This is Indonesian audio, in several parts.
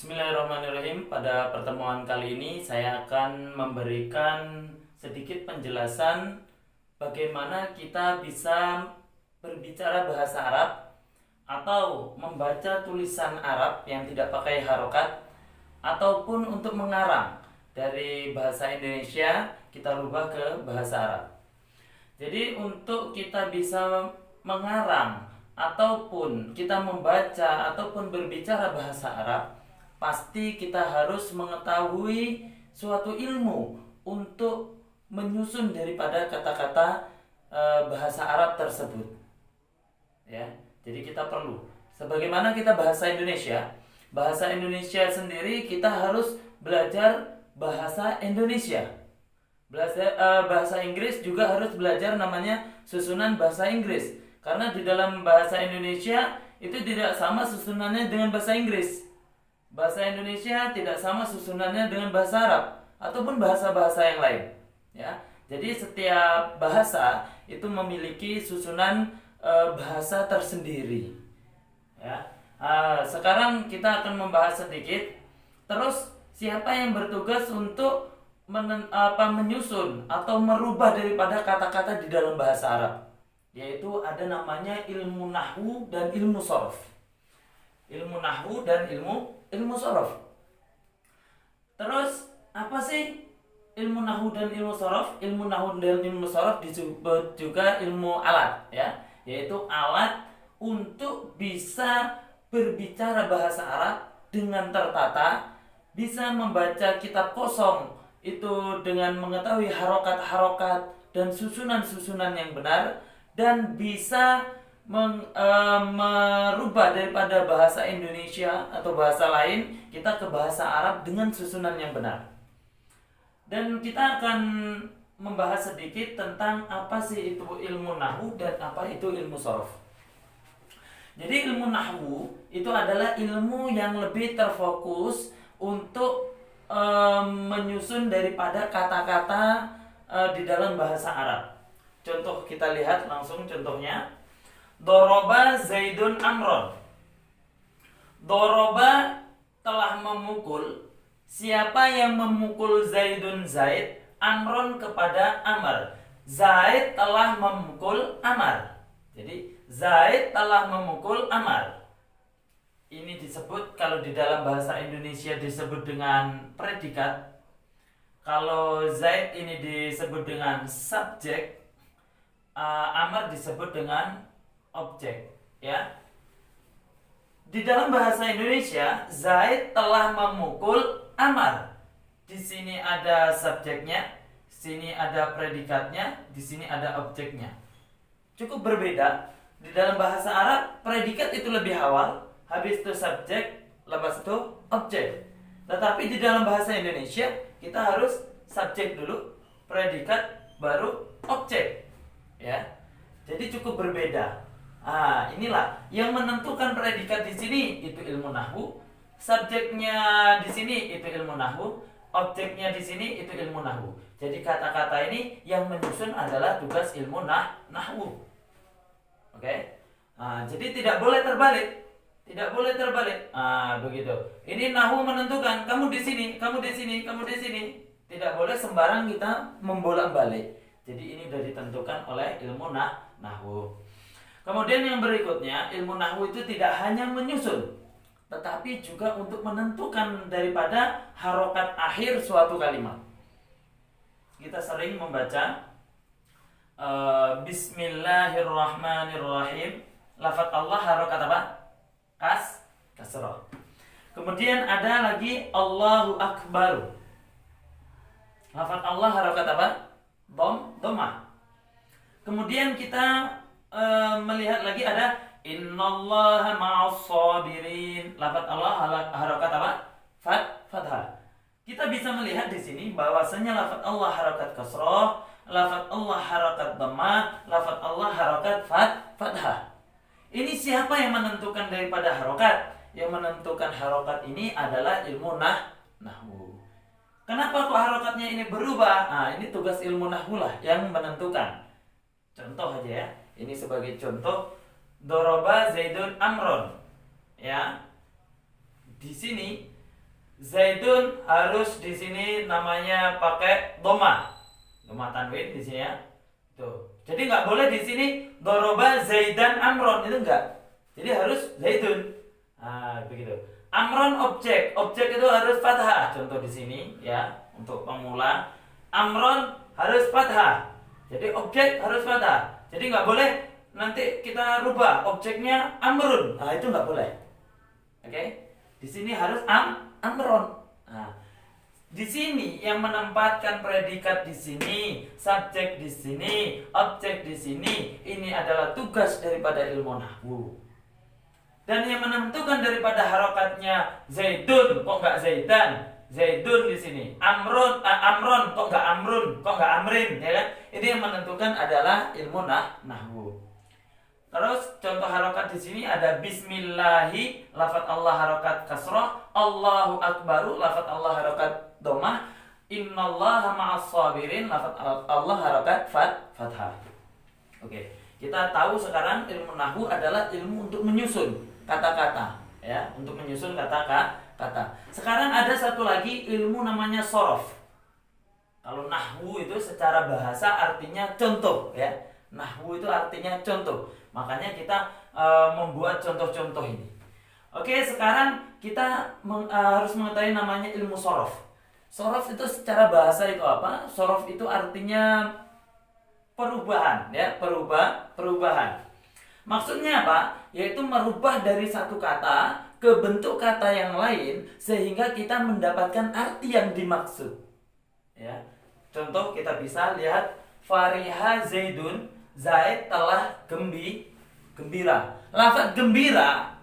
Bismillahirrahmanirrahim. Pada pertemuan kali ini saya akan memberikan sedikit penjelasan bagaimana kita bisa berbicara bahasa Arab atau membaca tulisan Arab yang tidak pakai harokat, ataupun untuk mengarang dari bahasa Indonesia kita rubah ke bahasa Arab. Jadi untuk kita bisa mengarang ataupun kita membaca ataupun berbicara bahasa Arab, pasti kita harus mengetahui suatu ilmu untuk menyusun daripada kata-kata bahasa Arab tersebut. Ya, jadi kita perlu. Sebagaimana kita bahasa Indonesia sendiri kita harus belajar bahasa Indonesia. Bahasa Inggris juga harus belajar namanya susunan bahasa Inggris. Karena di dalam bahasa Indonesia itu tidak sama susunannya dengan bahasa Inggris. Bahasa Indonesia tidak sama susunannya dengan bahasa Arab ataupun bahasa-bahasa yang lain. Ya, jadi setiap bahasa itu memiliki susunan bahasa tersendiri. Ya, sekarang kita akan membahas sedikit. Terus siapa yang bertugas untuk menyusun atau merubah daripada kata-kata di dalam bahasa Arab? Yaitu ada namanya ilmu nahwu dan ilmu shorof. Ilmu nahwu dan ilmu shorof. Terus apa sih ilmu nahwu dan ilmu shorof? Ilmu nahwu dan ilmu shorof disebut juga ilmu alat, ya, yaitu alat untuk bisa berbicara bahasa Arab dengan tertata, bisa membaca kitab kosong itu dengan mengetahui harokat-harokat dan susunan-susunan yang benar, dan bisa merubah daripada bahasa Indonesia atau bahasa lain kita ke bahasa Arab dengan susunan yang benar. Dan kita akan membahas sedikit tentang apa sih itu ilmu nahwu dan apa itu ilmu shorof. Jadi ilmu nahwu itu adalah ilmu yang lebih terfokus untuk menyusun daripada kata-kata di dalam bahasa Arab. Contoh, kita lihat langsung contohnya. Doroba Zaidun Amron. Doroba telah memukul. Siapa yang memukul Zaidun Zaid? Amron kepada Amr. Zaid telah memukul Amr. Jadi Zaid telah memukul Amr. Ini disebut, kalau di dalam bahasa Indonesia disebut dengan predikat. Kalau Zaid ini disebut dengan subjek, Amr disebut dengan objek, ya. Di dalam bahasa Indonesia, Zaid telah memukul Amr. Di sini ada subjeknya, di sini ada predikatnya, di sini ada objeknya. Cukup berbeda. Di dalam bahasa Arab, predikat itu lebih awal, habis itu subjek, lepas itu objek. Tetapi di dalam bahasa Indonesia, kita harus subjek dulu, predikat, baru objek. Ya, jadi cukup berbeda. Inilah yang menentukan predikat di sini itu ilmu nahwu, subjeknya di sini itu ilmu nahwu, objeknya di sini itu ilmu nahwu. Jadi kata-kata ini yang menyusun adalah tugas ilmu nahwu. Oke? Jadi tidak boleh terbalik. Tidak boleh terbalik. Begitu. Ini nahwu menentukan kamu di sini, kamu di sini, kamu di sini. Tidak boleh sembarang kita membolak-balik. Jadi ini sudah ditentukan oleh ilmu nahwu. Kemudian yang berikutnya, ilmu nahwu itu tidak hanya menyusun, tetapi juga untuk menentukan daripada harokat akhir suatu kalimat. Kita sering membaca Bismillahirrahmanirrahim. Lafaz Allah harokat apa? Kasrah. Kemudian ada lagi Allahu Akbar. Lafaz Allah harokat apa? Dhammah. Kemudian kita melihat lagi ada Innallaha ma'as sabirin. Lafaz Allah harokat apa? Fathah. Kita bisa melihat di sini bahwasanya lafaz Allah harokat kasrah, lafaz Allah harokat dhammah, lafaz Allah harokat fathah. Ini siapa yang menentukan daripada harokat? Yang menentukan harokat ini adalah ilmu nahwu. Kenapa kok harokatnya ini berubah? Ini tugas ilmu nahwu lah yang menentukan. Contoh aja ya. Ini sebagai contoh, Doroba Zaidun Amron. Ya. Di sini Zaidun harus di sini namanya pakai doma tanwin di sini ya. Tuh. Jadi nggak boleh di sini doroba Zaidan Amron, itu enggak. Jadi harus Zaidun. Nah, begitu. Amron objek itu harus fathah. Contoh di sini ya, untuk pemula. Amron harus fathah. Jadi objek harus fathah. Jadi nggak boleh nanti kita rubah objeknya Amrun. Nah, itu nggak boleh. Oke? Di sini harus Amron. Nah, di sini yang menempatkan predikat di sini, subjek di sini, objek di sini, ini adalah tugas daripada ilmu nahwu. Dan yang menentukan daripada harokatnya Zaidun kok nggak Zaidan, Zaidun di sini, Amron kok nggak Amrun, kok nggak Amrin, ya kan? Ini yang menentukan adalah ilmu nahwu. Terus contoh harokat di sini ada Bismillahi, lafadz Allah harokat kasroh, Allahu Akbaru, lafadz Allah harokat domah, Innallaha ma'as sabirin, lafadz Allah harokat fathah. Oke, kita tahu sekarang ilmu nahwu adalah ilmu untuk menyusun kata-kata, ya, untuk menyusun kata-kata. Sekarang ada satu lagi ilmu namanya sorof. Kalau nahwu itu secara bahasa artinya contoh, ya. Nahwu itu artinya contoh. Makanya kita membuat contoh-contoh ini. Oke, sekarang kita harus mengetahui namanya ilmu sorof. Sorof itu secara bahasa itu apa? Sorof itu artinya perubahan, ya, perubahan. Maksudnya apa? Yaitu merubah dari satu kata ke bentuk kata yang lain sehingga kita mendapatkan arti yang dimaksud. Ya. Contoh kita bisa lihat Fariha Zaidun, Zaid telah gembira. Lafaz gembira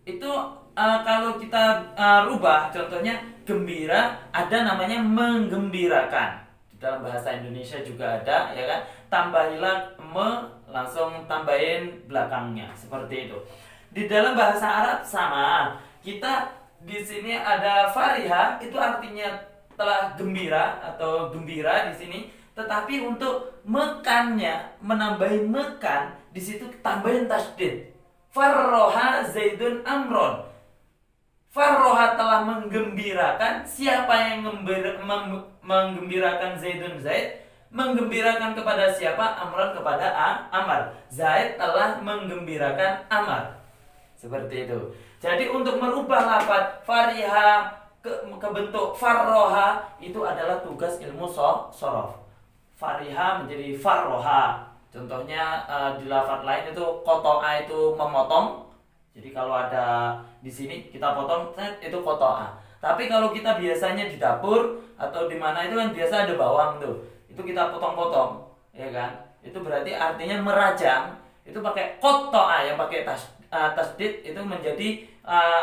itu kalau kita rubah, contohnya gembira ada namanya menggembirakan. Di dalam bahasa Indonesia juga ada, ya kan? Tambahilah langsung tambahin belakangnya seperti itu. Di dalam bahasa Arab sama. Kita di sini ada fariha, itu artinya telah gembira atau gembira di sini. Tetapi untuk mekannya, menambahi mekan, di situ tambahin tasdid. Farroha Zaidun Amron. Farroha telah menggembirakan. Siapa yang menggembirakan Zaidun Zaid? Menggembirakan kepada siapa? Amron kepada Amar. Zaid telah menggembirakan Amar. Seperti itu. Jadi untuk merubah lafaz fariha ke bentuk farroha itu adalah tugas ilmu sorof. Fariha menjadi farroha. Contohnya di lafaz lain itu kotoa itu memotong. Jadi kalau ada di sini kita potong itu kotoa. Tapi kalau kita biasanya di dapur atau di mana itu kan biasa ada bawang tuh. Itu kita potong-potong, ya kan? Itu berarti artinya merajang. Itu pakai kotoa yang pakai tasdid itu menjadi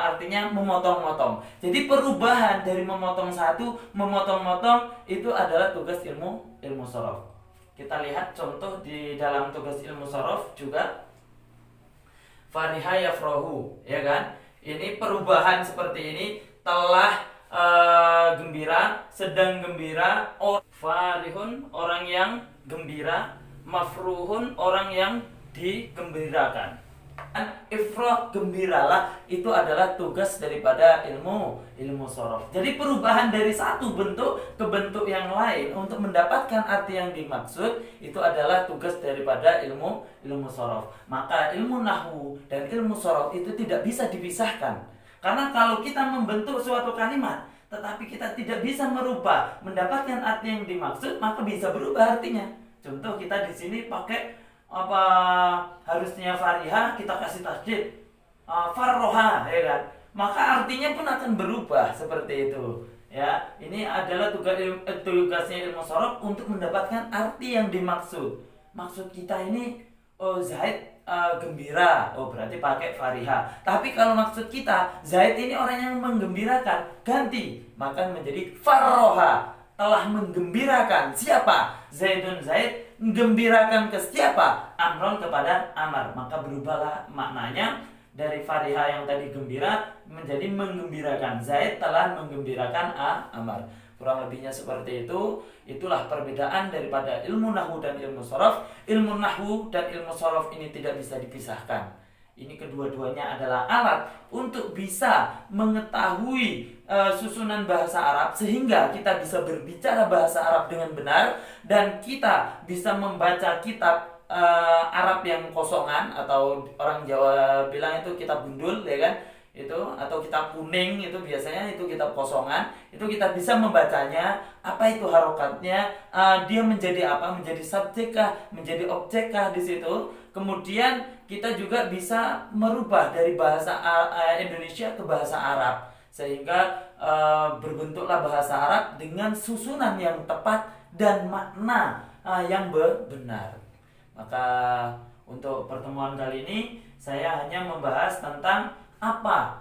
artinya memotong-motong. Jadi perubahan dari memotong satu, memotong-motong itu adalah tugas ilmu sorof. Kita lihat contoh di dalam tugas ilmu sorof juga. Fariha yafrohu, ya kan? Ini perubahan seperti ini, telah gembira, sedang gembira. Farihun orang yang gembira, mafruhun orang yang digembirakan. Ifroh gembiralah itu adalah tugas daripada ilmu sorof. Jadi perubahan dari satu bentuk ke bentuk yang lain untuk mendapatkan arti yang dimaksud itu adalah tugas daripada ilmu sorof. Maka ilmu nahwu dan ilmu sorof itu tidak bisa dipisahkan. Karena kalau kita membentuk suatu kalimat tetapi kita tidak bisa merubah mendapatkan arti yang dimaksud, maka bisa berubah artinya. Contoh kita di sini pakai apa harusnya fariha kita kasih tasdid farroha, ya kan? Maka artinya pun akan berubah seperti itu. Ya, ini adalah tugasnya ilmu sorof untuk mendapatkan arti yang dimaksud. Maksud kita ini Zaid gembira, berarti pakai fariha. Tapi kalau maksud kita Zaid ini orang yang menggembirakan, ganti, maka menjadi farroha, telah menggembirakan siapa? Zaidun Zaid menggembirakan ke siapa? Amron kepada Amar. Maka berubahlah maknanya dari fariha yang tadi gembira menjadi menggembirakan. Zaid telah menggembirakan Amar. Kurang lebihnya seperti itu. Itulah perbedaan daripada ilmu nahwu dan ilmu sorof. Ilmu nahwu dan ilmu sorof ini tidak bisa dipisahkan. Ini kedua-duanya adalah alat untuk bisa mengetahui susunan bahasa Arab, sehingga kita bisa berbicara bahasa Arab dengan benar dan kita bisa membaca kitab Arab yang kosongan, atau orang Jawa bilang itu kitab gundul, ya kan, itu, atau kitab kuning, itu biasanya itu kitab kosongan. Itu kita bisa membacanya, apa itu harokatnya, dia menjadi apa, menjadi subjekkah, menjadi objekah di situ. Kemudian kita juga bisa merubah dari bahasa Indonesia ke bahasa Arab, sehingga berbentuklah bahasa Arab dengan susunan yang tepat dan makna yang benar. Maka untuk pertemuan kali ini saya hanya membahas tentang apa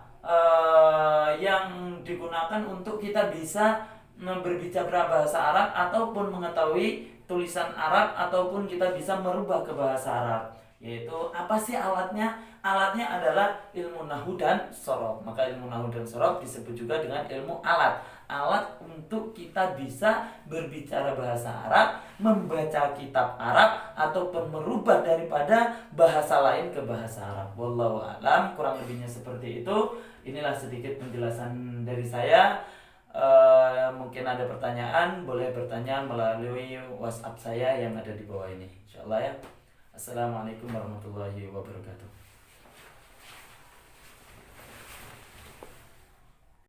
yang digunakan untuk kita bisa berbicara bahasa Arab ataupun mengetahui tulisan Arab, ataupun kita bisa merubah ke bahasa Arab. Yaitu apa sih alatnya? Alatnya adalah ilmu nahwu dan shorof. Maka ilmu nahwu dan shorof disebut juga dengan ilmu alat. Alat untuk kita bisa berbicara bahasa Arab, membaca kitab Arab, ataupun merubah daripada bahasa lain ke bahasa Arab. Wallahu a'lam, kurang lebihnya seperti itu. Inilah sedikit penjelasan dari saya. Mungkin ada pertanyaan, boleh bertanya melalui WhatsApp saya yang ada di bawah ini, insyaallah ya. Assalamualaikum warahmatullahi wabarakatuh.